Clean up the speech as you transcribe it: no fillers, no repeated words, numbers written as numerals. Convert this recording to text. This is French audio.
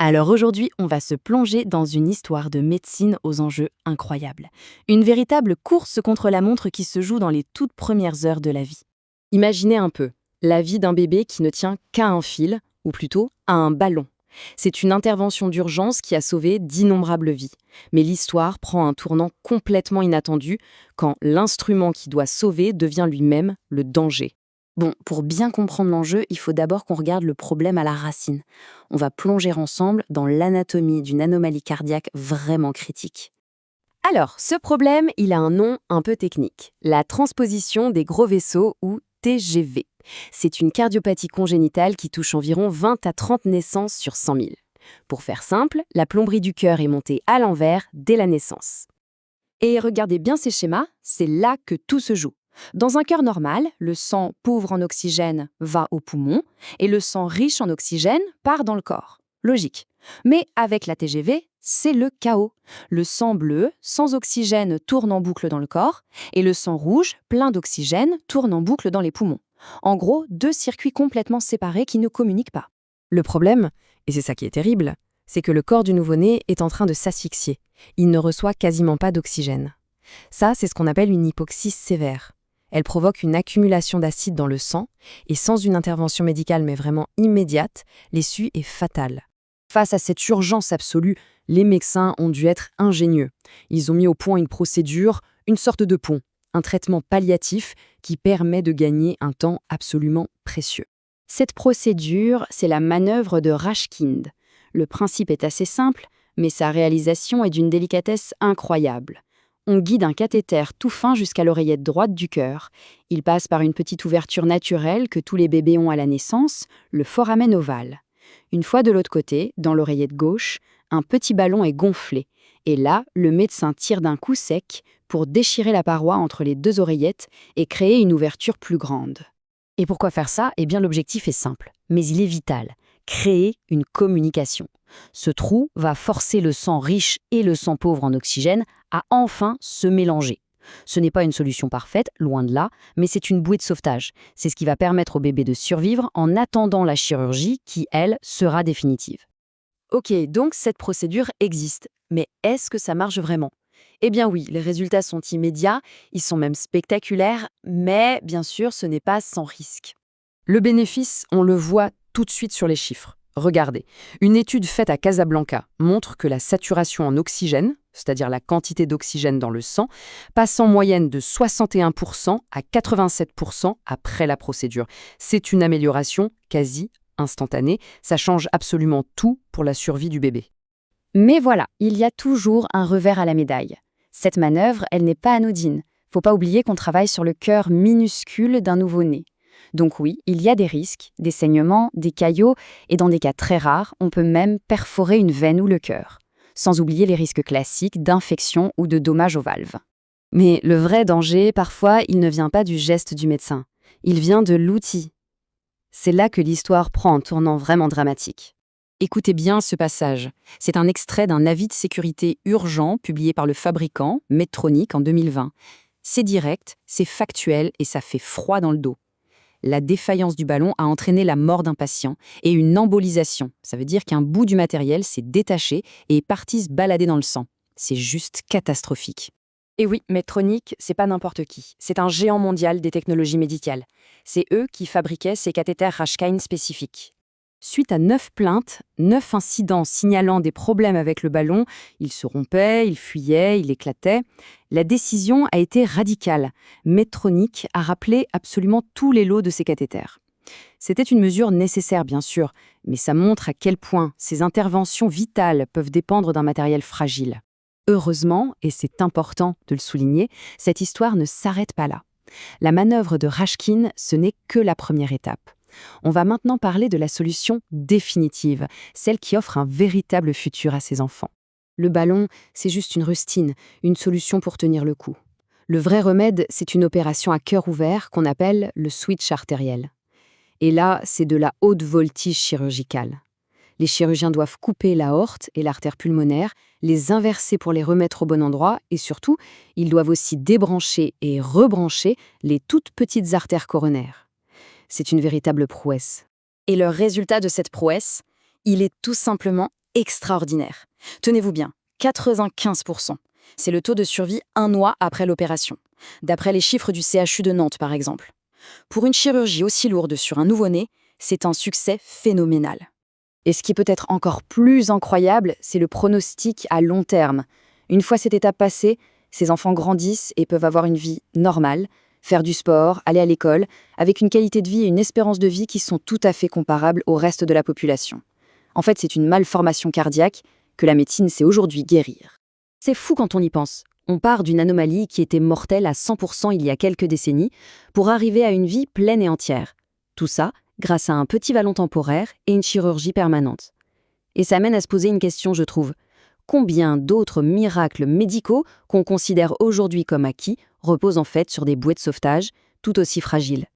Alors aujourd'hui, on va se plonger dans une histoire de médecine aux enjeux incroyables. Une véritable course contre la montre qui se joue dans les toutes premières heures de la vie. Imaginez un peu, la vie d'un bébé qui ne tient qu'à un fil, ou plutôt à un ballon. C'est une intervention d'urgence qui a sauvé d'innombrables vies. Mais l'histoire prend un tournant complètement inattendu quand l'instrument qui doit sauver devient lui-même le danger. Bon, pour bien comprendre l'enjeu, il faut d'abord qu'on regarde le problème à la racine. On va plonger ensemble dans l'anatomie d'une anomalie cardiaque vraiment critique. Alors, ce problème, il a un nom un peu technique. La transposition des gros vaisseaux ou TGV. C'est une cardiopathie congénitale qui touche environ 20 à 30 naissances sur 100 000. Pour faire simple, la plomberie du cœur est montée à l'envers dès la naissance. Et regardez bien ces schémas, c'est là que tout se joue. Dans un cœur normal, le sang pauvre en oxygène va aux poumons et le sang riche en oxygène part dans le corps. Logique. Mais avec la TGV, c'est le chaos. Le sang bleu, sans oxygène, tourne en boucle dans le corps et le sang rouge, plein d'oxygène, tourne en boucle dans les poumons. En gros, deux circuits complètement séparés qui ne communiquent pas. Le problème, et c'est ça qui est terrible, c'est que le corps du nouveau-né est en train de s'asphyxier. Il ne reçoit quasiment pas d'oxygène. Ça, c'est ce qu'on appelle une hypoxie sévère. Elle provoque une accumulation d'acide dans le sang, et sans une intervention médicale mais vraiment immédiate, l'issue est fatale. Face à cette urgence absolue, les médecins ont dû être ingénieux. Ils ont mis au point une procédure, une sorte de pont, un traitement palliatif qui permet de gagner un temps absolument précieux. Cette procédure, c'est la manœuvre de Rashkind. Le principe est assez simple, mais sa réalisation est d'une délicatesse incroyable. On guide un cathéter tout fin jusqu'à l'oreillette droite du cœur. Il passe par une petite ouverture naturelle que tous les bébés ont à la naissance, le foramen ovale. Une fois de l'autre côté, dans l'oreillette gauche, un petit ballon est gonflé. Et là, le médecin tire d'un coup sec pour déchirer la paroi entre les deux oreillettes et créer une ouverture plus grande. Et pourquoi faire ça ? Eh bien, l'objectif est simple, mais il est vital. Créer une communication. Ce trou va forcer le sang riche et le sang pauvre en oxygène à enfin se mélanger. Ce n'est pas une solution parfaite, loin de là, mais c'est une bouée de sauvetage. C'est ce qui va permettre au bébé de survivre en attendant la chirurgie qui, elle, sera définitive. Ok, donc cette procédure existe, mais est-ce que ça marche vraiment ? Eh bien oui, les résultats sont immédiats, ils sont même spectaculaires, mais bien sûr, ce n'est pas sans risque. Le bénéfice, on le voit tout de suite sur les chiffres. Regardez, une étude faite à Casablanca montre que la saturation en oxygène, c'est-à-dire la quantité d'oxygène dans le sang, passe en moyenne de 61% à 87% après la procédure. C'est une amélioration quasi instantanée, ça change absolument tout pour la survie du bébé. Mais voilà, il y a toujours un revers à la médaille. Cette manœuvre, elle n'est pas anodine. Faut pas oublier qu'on travaille sur le cœur minuscule d'un nouveau-né. Donc oui, il y a des risques, des saignements, des caillots, et dans des cas très rares, on peut même perforer une veine ou le cœur. Sans oublier les risques classiques d'infection ou de dommages aux valves. Mais le vrai danger, parfois, il ne vient pas du geste du médecin. Il vient de l'outil. C'est là que l'histoire prend un tournant vraiment dramatique. Écoutez bien ce passage. C'est un extrait d'un avis de sécurité urgent publié par le fabricant, Medtronic, en 2020. C'est direct, c'est factuel et ça fait froid dans le dos. La défaillance du ballon a entraîné la mort d'un patient et une embolisation. Ça veut dire qu'un bout du matériel s'est détaché et est parti se balader dans le sang. C'est juste catastrophique. Et oui, Medtronic, c'est pas n'importe qui. C'est un géant mondial des technologies médicales. C'est eux qui fabriquaient ces cathéters Rashkind spécifiques. Suite à 9 plaintes, 9 incidents signalant des problèmes avec le ballon, il se rompait, il fuyait, il éclatait, la décision a été radicale. Medtronic a rappelé absolument tous les lots de ces cathéters. C'était une mesure nécessaire, bien sûr, mais ça montre à quel point ces interventions vitales peuvent dépendre d'un matériel fragile. Heureusement, et c'est important de le souligner, cette histoire ne s'arrête pas là. La manœuvre de Rashkind, ce n'est que la première étape. On va maintenant parler de la solution définitive, celle qui offre un véritable futur à ses enfants. Le ballon, c'est juste une rustine, une solution pour tenir le coup. Le vrai remède, c'est une opération à cœur ouvert qu'on appelle le switch artériel. Et là, c'est de la haute voltige chirurgicale. Les chirurgiens doivent couper l'aorte et l'artère pulmonaire, les inverser pour les remettre au bon endroit et surtout, ils doivent aussi débrancher et rebrancher les toutes petites artères coronaires. C'est une véritable prouesse. Et le résultat de cette prouesse, il est tout simplement extraordinaire. Tenez-vous bien, 95%. C'est le taux de survie un mois après l'opération, d'après les chiffres du CHU de Nantes par exemple. Pour une chirurgie aussi lourde sur un nouveau-né, c'est un succès phénoménal. Et ce qui peut être encore plus incroyable, c'est le pronostic à long terme. Une fois cette étape passée, ces enfants grandissent et peuvent avoir une vie normale, faire du sport, aller à l'école, avec une qualité de vie et une espérance de vie qui sont tout à fait comparables au reste de la population. En fait, c'est une malformation cardiaque que la médecine sait aujourd'hui guérir. C'est fou quand on y pense. On part d'une anomalie qui était mortelle à 100% il y a quelques décennies pour arriver à une vie pleine et entière. Tout ça grâce à un petit vallon temporaire et une chirurgie permanente. Et ça mène à se poser une question, je trouve. Combien d'autres miracles médicaux qu'on considère aujourd'hui comme acquis reposent en fait sur des bouées de sauvetage tout aussi fragiles ?